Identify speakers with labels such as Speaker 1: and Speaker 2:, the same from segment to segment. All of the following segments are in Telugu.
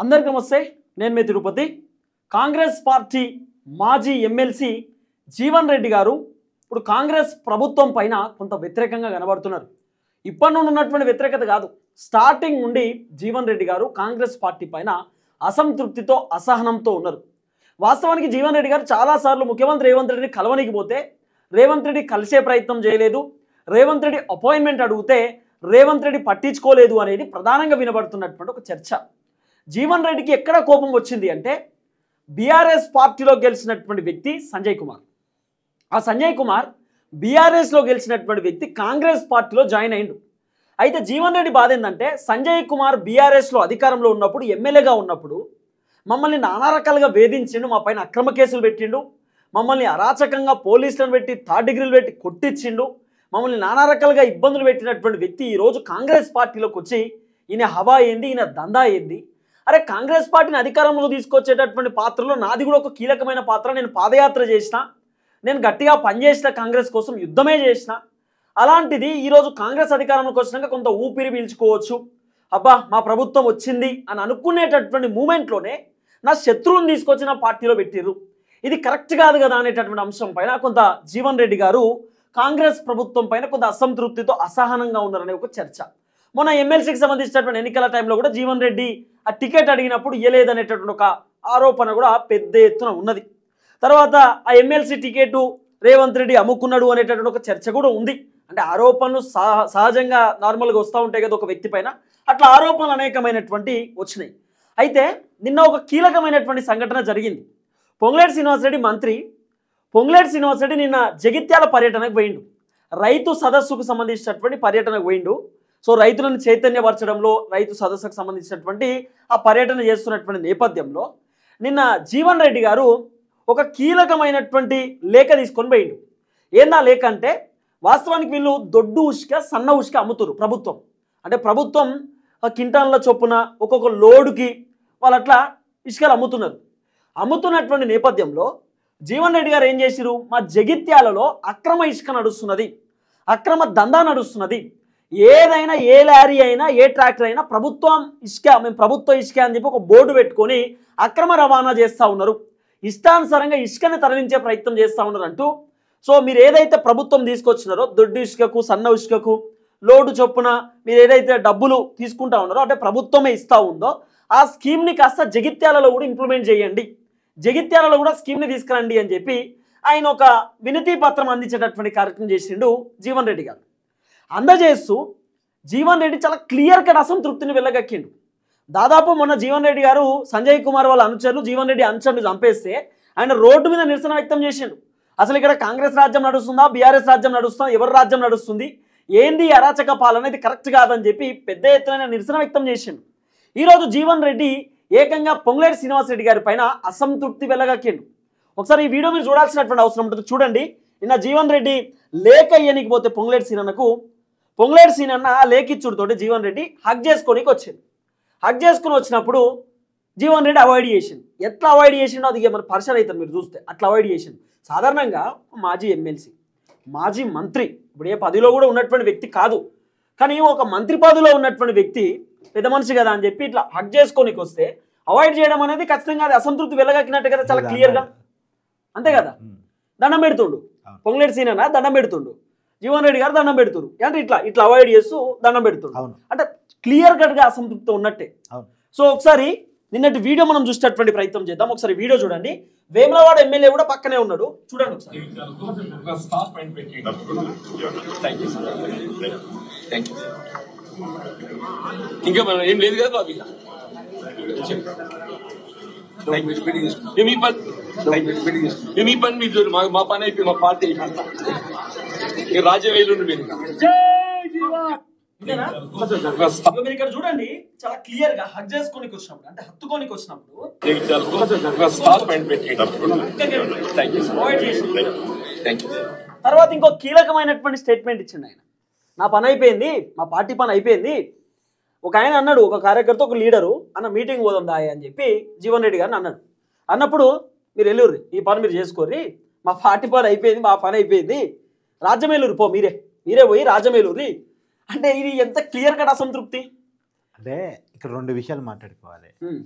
Speaker 1: అందరికీ నమస్తే. నేను మీ తిరుపతి. కాంగ్రెస్ పార్టీ మాజీ ఎమ్మెల్సీ జీవన్ రెడ్డి గారు ఇప్పుడు కాంగ్రెస్ ప్రభుత్వం పైన కొంత వ్యతిరేకంగా కనబడుతున్నారు. ఇప్పటి నుండి ఉన్నటువంటి వ్యతిరేకత కాదు, స్టార్టింగ్ నుండి జీవన్ రెడ్డి గారు కాంగ్రెస్ పార్టీ పైన అసంతృప్తితో అసహనంతో ఉన్నారు. వాస్తవానికి జీవన్ రెడ్డి గారు చాలాసార్లు ముఖ్యమంత్రి రేవంత్ రెడ్డిని కలవనికి పోతే రేవంత్ రెడ్డి కలిసే ప్రయత్నం చేయలేదు, రేవంత్ రెడ్డి అపాయింట్మెంట్ అడిగితే రేవంత్ రెడ్డి పట్టించుకోలేదు అనేది ప్రధానంగా వినబడుతున్నటువంటి ఒక చర్చ. జీవన్ రెడ్డికి ఎక్కడ కోపం వచ్చింది అంటే బీఆర్ఎస్ పార్టీలో గెలిచినటువంటి వ్యక్తి సంజయ్ కుమార్. ఆ సంజయ్ కుమార్ బీఆర్ఎస్లో గెలిచినటువంటి వ్యక్తి కాంగ్రెస్ పార్టీలో జాయిన్ అయ్యిండు. అయితే జీవన్ రెడ్డి బాధ ఏంటంటే సంజయ్ కుమార్ బీఆర్ఎస్లో అధికారంలో ఉన్నప్పుడు ఎమ్మెల్యేగా ఉన్నప్పుడు మమ్మల్ని నానా రకాలుగా వేధించిండు, మా పైన అక్రమ కేసులు పెట్టిండు, మమ్మల్ని అరాచకంగా పోలీసులను పెట్టి థర్డ్ డిగ్రీలు పెట్టి కొట్టించిండు, మమ్మల్ని నానా రకాలుగా ఇబ్బందులు పెట్టినటువంటి వ్యక్తి ఈరోజు కాంగ్రెస్ పార్టీలోకి వచ్చి ఈయన హవా ఏంది, ఈయన దందా ఏంది? అరే కాంగ్రెస్ పార్టీని అధికారంలో తీసుకొచ్చేటటువంటి పాత్రలో నాది కూడా ఒక కీలకమైన పాత్ర. నేను పాదయాత్ర చేసిన, నేను గట్టిగా పనిచేసిన, కాంగ్రెస్ కోసం యుద్ధమే చేసిన. అలాంటిది ఈరోజు కాంగ్రెస్ అధికారంలోకి వచ్చినాక కొంత ఊపిరి పీల్చుకోవచ్చు, అబ్బా మా ప్రభుత్వం వచ్చింది అని అనుకునేటటువంటి మూమెంట్లోనే నా శత్రువుని తీసుకొచ్చి నా పార్టీలో పెట్టిర్రు, ఇది కరెక్ట్ కాదు కదా అనేటటువంటి అంశం పైన కొంత జీవన్ రెడ్డి గారు కాంగ్రెస్ ప్రభుత్వం పైన కొంత అసంతృప్తితో అసహనంగా ఉన్నారనే ఒక చర్చ. మొన్న ఎమ్మెల్సీకి సంబంధించినటువంటి ఎన్నికల టైంలో కూడా జీవన్ రెడ్డి ఆ టికెట్ అడిగినప్పుడు ఇవ్వలేదనేటటువంటి ఒక ఆరోపణ కూడా పెద్ద ఎత్తున ఉన్నది. తర్వాత ఆ ఎమ్మెల్సీ టికెట్ రేవంత్ రెడ్డి అమ్ముకున్నాడు అనేటటువంటి ఒక చర్చ కూడా ఉంది. అంటే ఆరోపణలు సహజంగా నార్మల్గా వస్తూ ఉంటాయి కదా ఒక వ్యక్తి పైన, అట్లా ఆరోపణలు అనేకమైనటువంటి వచ్చినాయి. అయితే నిన్న ఒక కీలకమైనటువంటి సంఘటన జరిగింది. పొంగులేటి శ్రీనివాసరెడ్డి మంత్రి పొంగులేటి శ్రీనివాసరెడ్డి నిన్న జగిత్యాల పర్యటనకు పోయిండు, రైతు సదస్సుకు సంబంధించినటువంటి పర్యటనకు పోయిండు. సో రైతులను చైతన్యపరచడంలో రైతు సదస్సుకు సంబంధించినటువంటి ఆ పర్యటన చేస్తున్నటువంటి నేపథ్యంలో నిన్న జీవన్ రెడ్డి గారు ఒక కీలకమైనటువంటి లేఖ తీసుకొని పోయిండు. ఏందా లేఖ అంటే వాస్తవానికి వీళ్ళు దొడ్డు ఉష్క సన్న ఉష్క అమ్ముతురు ప్రభుత్వం. అంటే ప్రభుత్వం కింటాన్ల చొప్పున ఒక్కొక్క లోడుకి వాళ్ళు అట్లా ఇసుకలు అమ్ముతున్నటువంటి నేపథ్యంలో జీవన్ రెడ్డి గారు ఏం చేసిరు, మా జగిత్యాలలో అక్రమ ఇసుక నడుస్తున్నది, అక్రమ దందా నడుస్తున్నది, ఏదైనా ఏ లారీ అయినా ఏ ట్రాక్టర్ అయినా ప్రభుత్వం ఇసుక, మేము ప్రభుత్వ ఇసుక అని చెప్పి ఒక బోర్డు పెట్టుకొని అక్రమ రవాణా చేస్తూ ఉన్నారు, ఇష్టానుసారంగా ఇసుకని తరలించే ప్రయత్నం చేస్తూ ఉన్నారు అంటూ. సో మీరు ఏదైతే ప్రభుత్వం తీసుకొచ్చినారో దొడ్డు ఇసుకకు సన్న ఇసుకకు లోడు చొప్పున మీరు ఏదైతే డబ్బులు తీసుకుంటా ఉన్నారో అంటే ప్రభుత్వమే ఇస్తూ ఉందో ఆ స్కీమ్ని కాస్త జగిత్యాలలో కూడా ఇంప్లిమెంట్ చేయండి, జగిత్యాలలో కూడా స్కీమ్ని తీసుకురండి అని చెప్పి ఆయన ఒక వినతి పత్రం అందించేటటువంటి కార్యక్రమం చేసిండు జీవన్ రెడ్డి గారు. అందజేస్తూ జీవన్ రెడ్డి చాలా క్లియర్ కట్ అసంతృప్తిని వెళ్ళగక్కిండు. దాదాపు మొన్న జీవన్ రెడ్డి గారు సంజయ్ కుమార్ వాళ్ళ అనుచరులు జీవన్ రెడ్డి అనుచరులు చంపేస్తే ఆయన రోడ్డు మీద నిరసన వ్యక్తం చేసిండు. అసలు ఇక్కడ కాంగ్రెస్ రాజ్యం నడుస్తుందా, బీఆర్ఎస్ రాజ్యం నడుస్తుందా, ఎవరి రాజ్యం నడుస్తుంది, ఏంది అరాచక పాలన, ఇది కరెక్ట్ కాదని చెప్పి పెద్ద ఎత్తున నిరసన వ్యక్తం చేసిండు. ఈరోజు జీవన్ రెడ్డి ఏకంగా పొంగులేటి శ్రీనివాసరెడ్డి గారి పైన అసంతృప్తి వెళ్ళగక్కిండు. ఒకసారి ఈ వీడియో మీరు చూడాల్సినటువంటి అవసరం ఉంటుంది, చూడండి. నిన్న జీవన్ రెడ్డి లేఖ ఇయ్యనికి పోతే పొంగులేటి సీనన్న లేఖ ఇచ్చుడితోటి జీవన్ రెడ్డి హక్ చేసుకోనికి వచ్చింది. హక్ చేసుకుని వచ్చినప్పుడు జీవన్ రెడ్డి అవాయిడ్ చేసిండు. ఎట్లా అవాయిడ్ చేసిండో అది మన పర్సన్ అవుతుంది మీరు చూస్తే, అట్లా అవాయిడ్ చేసిండు. సాధారణంగా మాజీ ఎమ్మెల్సీ, మాజీ మంత్రి, ఇప్పుడు ఏ పదవిలో కూడా ఉన్నటువంటి వ్యక్తి కాదు, కానీ ఒక మంత్రి పదవిలో ఉన్నటువంటి వ్యక్తి పెద్ద మనిషి కదా అని చెప్పి ఇట్లా హక్ చేసుకోనికి వస్తే అవాయిడ్ చేయడం అనేది ఖచ్చితంగా అది అసంతృప్తి వెళ్ళగక్కినట్టే కదా, చాలా క్లియర్గా, అంతే కదా. దండం పెడుతుండు పొంగులేటి సీనన్న, దండం పెడుతుండు జీవన్ రెడ్డి గారు, దండం పెడుతురు అంటే ఇట్లా అవాయిడ్ చేస్తూ దండం పెడుతుండు, అంటే క్లియర్ కట్గా అసంతృప్తి ఉన్నట్టే. సో ఒకసారి నిన్నటి వీడియో మనం చూసేటటువంటి ప్రయత్నం చేద్దాం. ఒకసారి వీడియో చూడండి. వేములవాడ ఎమ్మెల్యే కూడా పక్కనే ఉన్నాడు, చూడండి ఒకసారి.
Speaker 2: ఇంకా మనం ఏం లేదు కదా బాబు, మీ పని మీరు మా పని అయిపోయి మా పార్టీ అయిపోయింది, రాజ్యం వేలు మీరు
Speaker 1: ఇక్కడ చూడండి చాలా క్లియర్ గా హక్ చేసుకోనికి వచ్చినప్పుడు అంటే హత్తుకోనికి వచ్చినప్పుడు తర్వాత ఇంకో కీలకమైనటువంటి స్టేట్మెంట్ ఇచ్చిండు ఆయన. నా పని అయిపోయింది, మా పార్టీ పని అయిపోయింది. ఒక ఆయన అన్నాడు, ఒక కార్యకర్త ఒక లీడరు అన్న మీటింగ్ పోదాం దాయ అని చెప్పి జీవన్ రెడ్డి గారిని అన్నాడు. అన్నప్పుడు మీరు వెళ్ళుర్రి, ఈ పని మీరు చేసుకోర్రి, మా పార్టీ పని అయిపోయింది, మా పని అయిపోయింది, రాజ్యమేలూరు పో, మీరే పోయి రాజ్యమేలూరి అంటే ఇది ఎంత క్లియర్ కట్ అసంతృప్తి.
Speaker 3: అంటే ఇక్కడ రెండు విషయాలు మాట్లాడుకోవాలి.
Speaker 1: ఉమ్,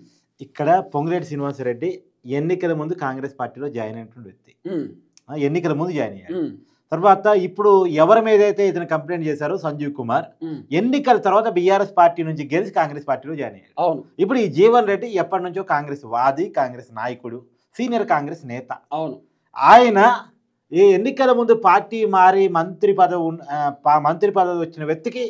Speaker 3: ఇక్కడ పొంగులేటి శ్రీనివాసరెడ్డి ఎన్నికల ముందు కాంగ్రెస్ పార్టీలో జాయిన్ అయినటువంటి వ్యక్తి.
Speaker 1: ఉమ్,
Speaker 3: ఎన్నికల ముందు జాయిన్ అయ్యాడు.
Speaker 1: ఉమ్,
Speaker 3: తర్వాత ఇప్పుడు ఎవరి మీద అయితే ఇతను కంప్లైంట్ చేశారో సంజీవ్ కుమార్,
Speaker 1: ఉమ్,
Speaker 3: ఎన్నికల తర్వాత బీఆర్ఎస్ పార్టీ నుంచి గెలిచి కాంగ్రెస్ పార్టీలో జాయిన్ అయ్యాడు.
Speaker 1: అవును
Speaker 3: ఇప్పుడు ఈ జీవన్ రెడ్డి ఎప్పటి నుంచో కాంగ్రెస్ వాది, కాంగ్రెస్ నాయకుడు, సీనియర్ కాంగ్రెస్ నేత.
Speaker 1: అవును
Speaker 3: ఆయన ఈ ఎన్నికల ముందు పార్టీ మారి మంత్రి పదవి వచ్చిన వ్యక్తికి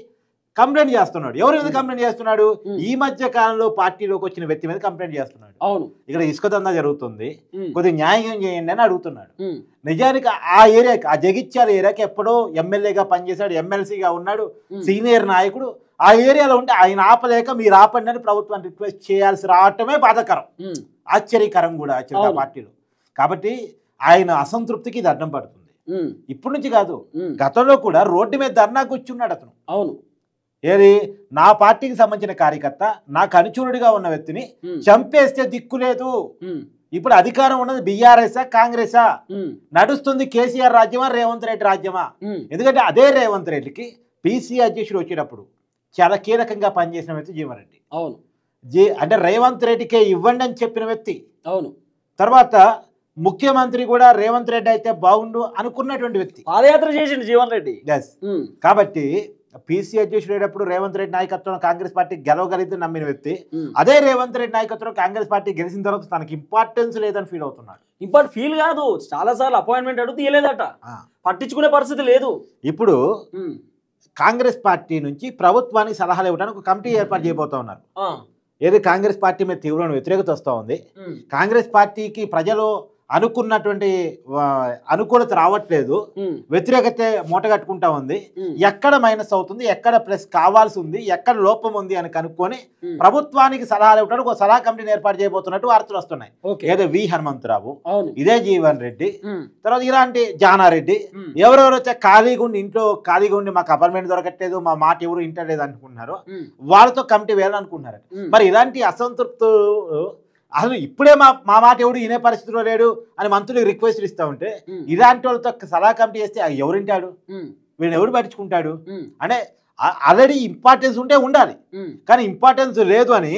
Speaker 3: కంప్లైంట్ చేస్తున్నాడు. ఎవరి మీద కంప్లైంట్ చేస్తున్నాడు? ఈ మధ్య కాలంలో పార్టీలోకి వచ్చిన వ్యక్తి మీద కంప్లైంట్ చేస్తున్నాడు.
Speaker 1: అవును
Speaker 3: ఇక్కడ ఇసుక దందా జరుగుతుంది,
Speaker 1: ఉమ్,
Speaker 3: కొద్దిగా న్యాయం చేయండి అని అడుగుతున్నాడు.
Speaker 1: ఉమ్,
Speaker 3: నిజానికి ఆ ఏరియాకి, ఆ జగిత్యాల ఏరియాకి ఎప్పుడో ఎమ్మెల్యేగా పనిచేశాడు, ఎమ్మెల్సీగా ఉన్నాడు, సీనియర్ నాయకుడు. ఆ ఏరియాలో ఉంటే ఆయన ఆపలేక మీరు ఆపండి అని ప్రభుత్వాన్ని రిక్వెస్ట్ చేయాల్సి రావటమే బాధాకరం,
Speaker 1: ఉమ్,
Speaker 3: ఆశ్చర్యకరం కూడా ఆశ్చర్య పార్టీలో. కాబట్టి ఆయన అసంతృప్తికి ఇది అడ్డం పడుతుంది.
Speaker 1: ఉమ్,
Speaker 3: ఇప్పటి నుంచి కాదు,
Speaker 1: ఉమ్,
Speaker 3: గతంలో కూడా రోడ్డు మీద ధర్నా కూర్చున్నాడు అతను.
Speaker 1: అవును
Speaker 3: ఏది, నా పార్టీకి సంబంధించిన కార్యకర్త, నాకు అనుచరుడిగా ఉన్న వ్యక్తిని చంపేస్తే దిక్కు లేదు.
Speaker 1: ఉమ్,
Speaker 3: ఇప్పుడు అధికారం ఉన్నది బీఆర్ఎస్ఆ కాంగ్రెసా?
Speaker 1: ఉమ్,
Speaker 3: నడుస్తుంది కేసీఆర్ రాజ్యమా రేవంత్ రెడ్డి రాజ్యమా?
Speaker 1: ఉమ్,
Speaker 3: ఎందుకంటే అదే రేవంత్ రెడ్డికి పీసీ అధ్యక్షుడు వచ్చేటప్పుడు చాలా కీలకంగా పనిచేసిన వ్యక్తి జీవన్ రెడ్డి.
Speaker 1: అవును
Speaker 3: అంటే రేవంత్ రెడ్డికే ఇవ్వండి అని చెప్పిన వ్యక్తి.
Speaker 1: అవును
Speaker 3: తర్వాత ముఖ్యమంత్రి కూడా రేవంత్ రెడ్డి అయితే బాగుండు అనుకున్నటువంటి వ్యక్తి.
Speaker 1: పాదయాత్ర చేసిండు జీవన్ రెడ్డి.
Speaker 3: ఉమ్. కాబట్టి పీసీ అధ్యక్షుడు అయ్యేటప్పుడు రేవంత్ రెడ్డి నాయకత్వం కాంగ్రెస్ పార్టీ గెలవగలిగితే నమ్మిన వ్యక్తి. అదే రేవంత్ రెడ్డి నాయకత్వం కాంగ్రెస్ పార్టీ గెలిచిన తర్వాత తనకి ఇంపార్టెన్స్ లేదని ఫీల్ అవుతున్నాడు.
Speaker 1: ఇంపార్టెంట్ ఫీల్ కాదు, చాలా సార్లు అపాయింట్మెంట్ అడుగు తీయలేదట, పట్టించుకునే పరిస్థితి లేదు.
Speaker 3: ఇప్పుడు కాంగ్రెస్ పార్టీ నుంచి ప్రభుత్వానికి సలహాలు ఇవ్వడానికి ఒక కమిటీ ఏర్పాటు చేయబోతా ఉన్నారు. ఏది, కాంగ్రెస్ పార్టీ మీద తీవ్రమైన వ్యతిరేకత వస్తూ ఉంది. కాంగ్రెస్ పార్టీకి ప్రజలు అనుకున్నటువంటి అనుకూలత రావట్లేదు, వ్యతిరేకత మూటగట్టుకుంటా ఉంది. ఎక్కడ మైనస్ అవుతుంది, ఎక్కడ ప్లస్ కావాల్సి ఉంది, ఎక్కడ లోపం ఉంది అని కనుక్కొని ప్రభుత్వానికి సలహాలు ఇవ్వడానికి ఒక సలహా కమిటీని ఏర్పాటు చేయబోతున్నట్టు వార్తలు వస్తున్నాయి. ఏదో వి హనుమంతరావు, ఇదే జీవన్ రెడ్డి, తర్వాత ఇలాంటి జానారెడ్డి, ఎవరెవరు వచ్చా ఖాళీగా ఉండి ఇంట్లో ఖాళీగా ఉండి మాకు అపార్ట్మెంట్ దొరకట్లేదు, మా మాట ఎవరు ఇంటలేదు అనుకుంటున్నారో వాళ్ళతో కమిటీ వేయాలనుకుంటున్నారు. మరి ఇలాంటి అసంతృప్తు అసలు ఇప్పుడే మా మాట ఎవడు వినే పరిస్థితిలో లేడు అని మంత్రులకు రిక్వెస్ట్ ఇస్తూ ఉంటే ఇలాంటి వాళ్ళతో సలహా కమిటీ చేస్తే ఎవరింటాడు, వీళ్ళని ఎవడు పట్టించుకుంటాడు? అంటే ఆల్రెడీ ఇంపార్టెన్స్ ఉంటే ఉండాలి, కానీ ఇంపార్టెన్స్ లేదు అని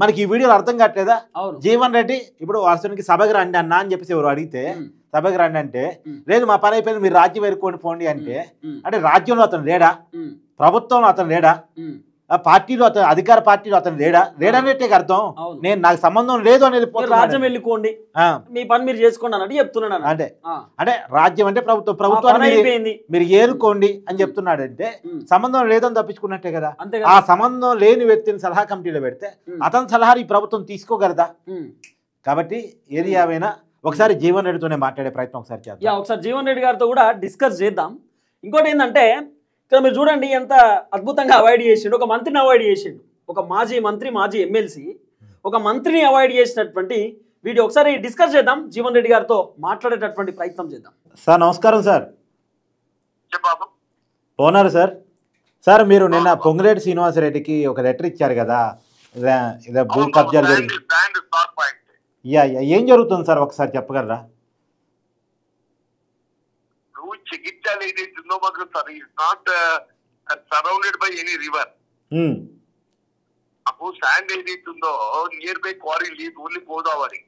Speaker 3: మనకి ఈ వీడియోలో అర్థం కావట్లేదా? జీవన్ రెడ్డి ఇప్పుడు వాస్తవానికి సభకు రండి అన్న అని చెప్పేసి ఎవరు అడిగితే సభకు రండి అంటే లేదు మా పని అయిపోయింది మీరు రాజ్యం వేరుకోండి పోండి అంటే రాజ్యంలో అతను లేడా, ప్రభుత్వంలో అతను లేడా, పార్టీలో అతను అధికార పార్టీలో అతను లేడనేటే అర్థం. నేను నాకు సంబంధం లేదు అనేది
Speaker 1: రాజ్యం వెళ్ళిపోండి మీ పని మీరు చేసుకోండి అన్నట్టు చెప్తున్నాడు.
Speaker 3: అంటే రాజ్యం అంటే ప్రభుత్వాన్ని మీరు ఏరుకోండి అని చెప్తున్నాడు. అంటే సంబంధం లేదని తప్పించుకున్నట్టే కదా. ఆ సంబంధం లేని వ్యక్తిని సలహా కమిటీలో పెడితే అతని సలహాలు ఈ ప్రభుత్వం తీసుకోగలదా? కాబట్టి ఏది ఏమైనా ఒకసారి జీవన్ రెడ్డితోనే మాట్లాడే ప్రయత్నం ఒకసారి చేద్దాం.
Speaker 1: ఒకసారి జీవన్ రెడ్డి గారితో కూడా డిస్కస్ చేద్దాం. ఇంకోటి ఏంటంటే ఇక్కడ మీరు చూడండి ఎంత అద్భుతంగా అవాయిడ్ చేసిండు, ఒక మంత్రిని అవాయిడ్ చేసిండు, ఒక మాజీ మంత్రి మాజీ ఎమ్మెల్సీ ఒక మంత్రిని అవాయిడ్ చేసినటువంటి వీడియో ఒకసారి డిస్కస్ చేద్దాం. జీవన్ రెడ్డి గారితో మాట్లాడేటటువంటి ప్రయత్నం చేద్దాం.
Speaker 3: సార్ నమస్కారం సార్. బాగున్నారు సార్? సార్ మీరు నిన్న పొంగులేటి శ్రీనివాసరెడ్డికి ఒక లెటర్ ఇచ్చారు కదా, భూ కబ్జాలు జరిగి ఏం జరుగుతుంది సార్ ఒకసారి చెప్పగలరా?
Speaker 4: చికిత్సలు ఏదైతుందో మాకు not surrounded by any river. అప్పుడు శాండ్ ఏదైతుందో నియర్ బై క్వారీ లేదు, ఓన్లీ గోదావరి.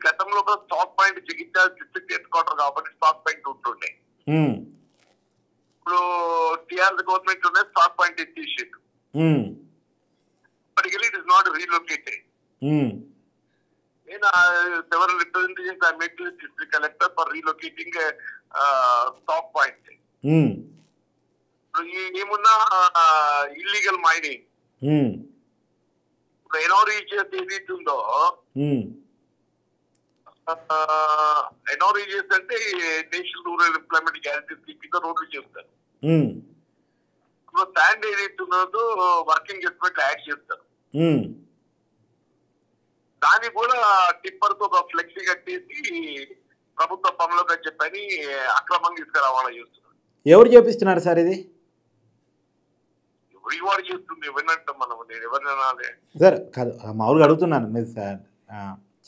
Speaker 4: గతంలో స్టాక్ పాయింట్ చికిత్స డిస్ట్రిక్ట్ హెడ్ క్వార్టర్ కాబట్టి స్టాక్ పాయింట్ ఉంటుండే. ఇప్పుడు టిఆర్ఎస్ గవర్నమెంట్ లోనే స్టాక్ పాయింట్ ఎత్తేసారు. ఇప్పటికీ it is not relocated. several representations I made to the district collector for relocating stock point. ఏమున్నా ఇల్లీగల్ మైనింగ్ ఇప్పుడు ఎన్ఆర్ఈజీఎస్ ఏదైతుందో ఎన్ఆర్ఈజీఎస్ అంటే national rural employment guarantee scheme కింద రోడ్లు చేస్తారు. ఇప్పుడు శాండ్ ఏదైతున్నదో వర్కింగ్ ఎస్టిమేట్ యాడ్ చేస్తారు. దాన్ని కూడా టిప్పర్ తో ఒక ఫ్లెక్సీ కట్టేసి ప్రభుత్వ పనులకు అని చెప్పని అక్రమంగా ఇసుక రవాణా చేస్తున్నారు.
Speaker 3: ఎవరు చేపిస్తున్నారు సార్ ఇది?
Speaker 4: ఎవరి వాడు చేస్తుంది, ఎవరినంటాం మనం? నేను ఎవరినాలే
Speaker 3: సార్ కాదు, మామూలుగా అడుగుతున్నాను మీరు సార్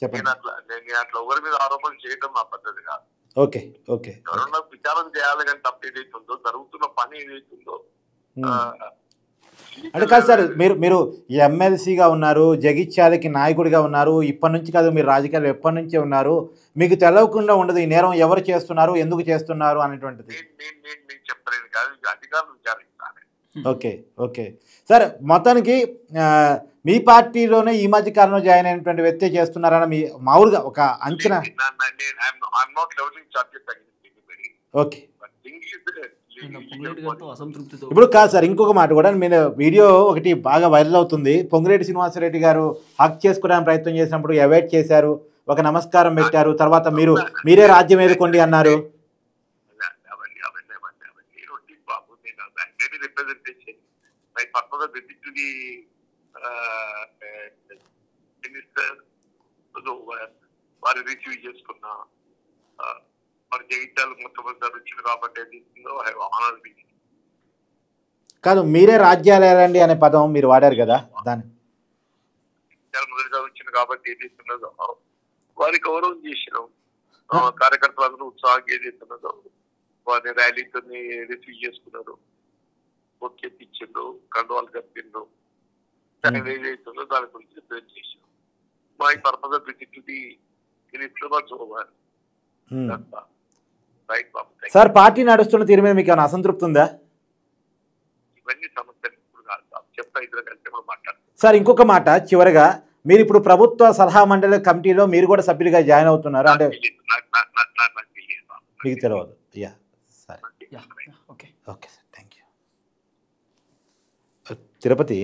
Speaker 3: చెప్పండి.
Speaker 4: నేను అట్లా ఎవరి మీద ఆరోపణలు చేయడం నా పద్ధతి కాదు.
Speaker 3: ఓకే ఓకే,
Speaker 4: ఎవరన్నా విచారం చేయాలి కానీ తప్ప ఏదైతుందో జరుగుతున్న పని ఏదైతుందో
Speaker 3: అంటే కాదు సార్, మీరు ఎమ్మెల్సీగా ఉన్నారు, జగిత్యాలకి నాయకుడిగా ఉన్నారు, ఇప్పటి నుంచి కాదు మీరు రాజకీయాలు ఎప్పటి నుంచే ఉన్నారు, మీకు తెలవకుండా ఉండదు ఈ నేరం ఎవరు చేస్తున్నారు, ఎందుకు చేస్తున్నారు అనేటువంటిది.
Speaker 4: నేను చెప్పలేదు కాదు, అధికారులు విచారించాలి.
Speaker 3: ఓకే ఓకే సార్, మొత్తానికి మీ పార్టీలోనే ఈ మధ్య కాలంలో జాయిన్ అయినటువంటి వ్యక్తి చేస్తున్నారని మీ మామూలుగా ఒక అంచనా. ఓకే ఇప్పుడు కాదు సార్, ఇంకొక మాట కూడా మీరు వీడియో ఒకటి బాగా వైరల్ అవుతుంది. పొంగిరెడ్డి శ్రీనివాసరెడ్డి గారు హక్ చేసుకోవడానికి ప్రయత్నం చేసినప్పుడు అవాయిడ్ చేశారు, ఒక నమస్కారం పెట్టారు, తర్వాత మీరే రాజ్యం ఏదుకోండి అన్నారు.
Speaker 4: వారు రిసీవ్ చేసుకున్నా వారి జగిత్యాలు మొట్టమొదటి వచ్చింది కాబట్టి
Speaker 3: కాదు, మీరే రాజ్యాలేరండి అనే పదం మీరు వాడారు కదా, దాని
Speaker 4: మొదటిగా వచ్చింది కాబట్టి ఏది ఇస్తున్నదో వారి గౌరవం చేసినాం. కార్యకర్తలందరూ ఉత్సాహంగా ఏది ఇస్తున్నదో వారిని ర్యాలీతో రిసీవ్ చేసుకున్నారు, ఓకే ఇచ్చిండ్రు, కండువాలు కప్పిండ్రు, ఏదైతుందో దాని గురించి రిప్రజెంట్ చేసినాం. My purpose of visit to the instruments over. Right Babu.
Speaker 3: Sir, party నడుస్తున్న తీరు మీద మీకు ఏమైనా అసంతృప్తి ఉందా?
Speaker 4: ఇవన్నీ సమస్యలు ఇప్పుడు కాదు బాబు, చెప్తా ఇద్దరు కలిసి కూడా మాట్లాడతారు.
Speaker 3: సార్, ఇంకొక మాట చివరిగా, మీరు ఇప్పుడు ప్రభుత్వ సలహా మండలి కమిటీలో మీరు కూడా సభ్యులుగా జాయిన్ అవుతున్నారు అంటే మీకు తెలియదు. Yeah sir, okay okay sir, thank you. Tirupati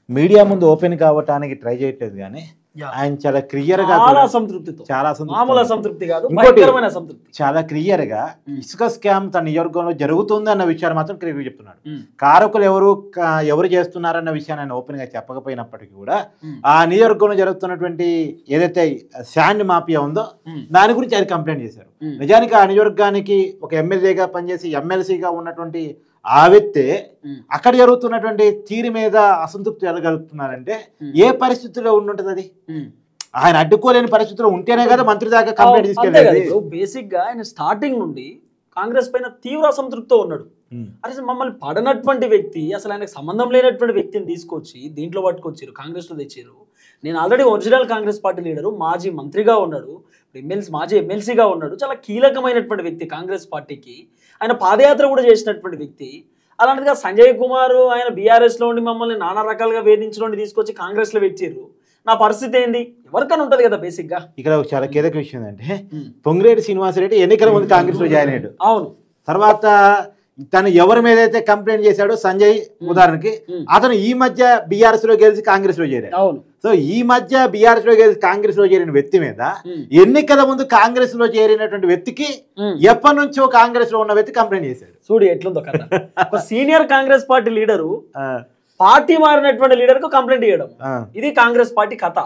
Speaker 3: media ముందు ఓపెన్ కావటానికి ట్రై చేయట్లేదు కానీ ఆయన చాలా క్లియర్ గా, చాలా క్లియర్ గా ఇసుక స్కామ్ తన నియోజకవర్గంలో జరుగుతుంది అన్న విషయాన్ని మాత్రం క్లియర్ చెప్తున్నాడు. కారకులు ఎవరు చేస్తున్నారన్న విషయాన్ని ఆయన ఓపెన్ గా చెప్పకపోయినప్పటికీ కూడా ఆ నియోజకవర్గంలో జరుగుతున్నటువంటి ఏదైతే శాండ్ మాఫియా ఉందో దాని గురించి ఆయన కంప్లైంట్ చేశారు. నిజానికి ఆ నియోజకవర్గానికి ఒక ఎమ్మెల్యేగా పనిచేసి ఎమ్మెల్సీగా ఉన్నటువంటి ఆ వ్యక్తే అక్కడ జరుగుతున్నటువంటి తీరు మీద అసంతృప్తి ఎలగలుగుతున్నారంటే ఏ పరిస్థితుల్లో ఉండుంటది? అది ఆయన అడ్డుకోలేని పరిస్థితుల్లో ఉంటేనే కదా మంత్రి దాకా కంప్లైంట్ తీసుకెళ్ళేది.
Speaker 1: బేసిక్ గా ఆయన స్టార్టింగ్ నుండి కాంగ్రెస్ పైన తీవ్ర అసంతృప్తితో ఉన్నాడు. అసలు మమ్మల్ని పడనటువంటి వ్యక్తి, అసలు ఆయనకు సంబంధం లేనటువంటి వ్యక్తిని తీసుకొచ్చి దీంట్లో పట్టుకొచ్చారు, కాంగ్రెస్ లో తెచ్చారు. నేను already original Congress party leader, మాజీ మంత్రిగా ఉన్నాడు, మాజీ ఎమ్మెల్సీగా ఉన్నాడు, చాలా కీలకమైనటువంటి వ్యక్తి కాంగ్రెస్ పార్టీకి. ఆయన పాదయాత్ర కూడా చేసినటువంటి వ్యక్తి. అలాంటిగా సంజయ్ కుమార్ ఆయన బీఆర్ఎస్లో ఉండి మమ్మల్ని నానా రకాలుగా వేధించడం తీసుకొచ్చి కాంగ్రెస్లో పెట్టారు. నా పరిస్థితి ఏంది? ఎవరికైనా ఉంటుంది కదా బేసిక్ గా.
Speaker 3: ఇక్కడ చాలా కీలక విషయం అంటే పొంగిరెడ్డి శ్రీనివాసరెడ్డి ఎన్నికల ముందు కాంగ్రెస్ లో జాయిన్ అయ్యాడు.
Speaker 1: అవును.
Speaker 3: తర్వాత తను ఎవరి మీద అయితే కంప్లైంట్ చేశాడో సంజయ్ ఉదాహరణకి, అతను ఈ మధ్య బీఆర్ఎస్ లో గెలిచి కాంగ్రెస్ లో చేరాడు.
Speaker 1: అవును.
Speaker 3: సో ఈ మధ్య బీఆర్ఎస్ లో గెలిచి కాంగ్రెస్ లో చేరిన వ్యక్తి మీద ఎన్నికల ముందు కాంగ్రెస్ లో చేరినటువంటి వ్యక్తికి ఎప్పటి నుంచో కాంగ్రెస్ లో ఉన్న వ్యక్తి కంప్లైంట్ చేశాడు.
Speaker 1: చూడు ఎట్లుందో కదా. ఒక senior Congress party leader party మారినటువంటి లీడర్ కు కంప్లైంట్ చేయడం, ఇది కాంగ్రెస్ పార్టీ కథ.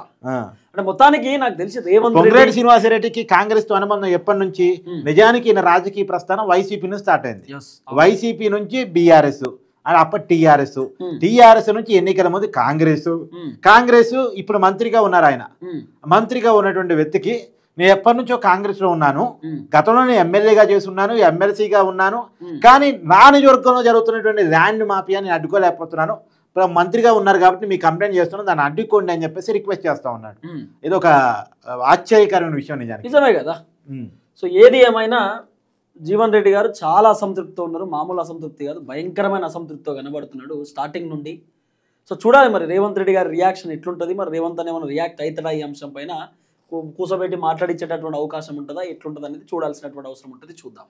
Speaker 1: అంటే మొత్తానికి నాకు తెలిసి
Speaker 3: పొంగిరెడ్డి శ్రీనివాసరెడ్డికి కాంగ్రెస్ తో అనుబంధం ఎప్పటి నుంచి? నిజానికి ఈయన రాజకీయ ప్రస్థానం వైసీపీ నుంచి స్టార్ట్ అయింది. వైసీపీ నుంచి బీఆర్ఎస్, అప్పటి టీఆర్ఎస్ నుంచి ఎన్నికల ముందు కాంగ్రెస్ ఇప్పుడు మంత్రిగా ఉన్నారు. ఆయన మంత్రిగా ఉన్నటువంటి వ్యక్తికి నేను ఎప్పటి నుంచో కాంగ్రెస్ లో ఉన్నాను, గతంలో నేను ఎమ్మెల్యేగా చేసి ఉన్నాను, ఎమ్మెల్సీగా ఉన్నాను, కానీ నా నియోజకవర్గంలో జరుగుతున్నటువంటి ల్యాండ్ మాఫియా నేను అడ్డుకోలేకపోతున్నాను, మంత్రిగా ఉన్నారు కాబట్టి మీకు కంప్లైంట్ చేస్తున్నాను, దాన్ని అడ్డుకోండి అని చెప్పేసి రిక్వెస్ట్ చేస్తా ఉన్నాడు. ఇది ఒక ఆశ్చర్యకరమైన విషయం.
Speaker 1: నిజమే కదా. సో ఏది ఏమైనా జీవన్ రెడ్డి గారు చాలా అసంతృప్తితో ఉన్నారు. మామూలు అసంతృప్తి కాదు, భయంకరమైన అసంతృప్తితో కనబడుతున్నాడు స్టార్టింగ్ నుండి. సో చూడాలి మరి రేవంత్ రెడ్డి గారి రియాక్షన్ ఎట్లుంటుంది. మరి రేవంత్ అని ఏమైనా రియాక్ట్ అవుతాడా ఈ అంశం పైన, కూసబెట్టి మాట్లాడించేటటువంటి అవకాశం ఉంటుందా, ఎట్లుంటుంది అనేది చూడాల్సినటువంటి అవసరం ఉంటుంది. చూద్దాం.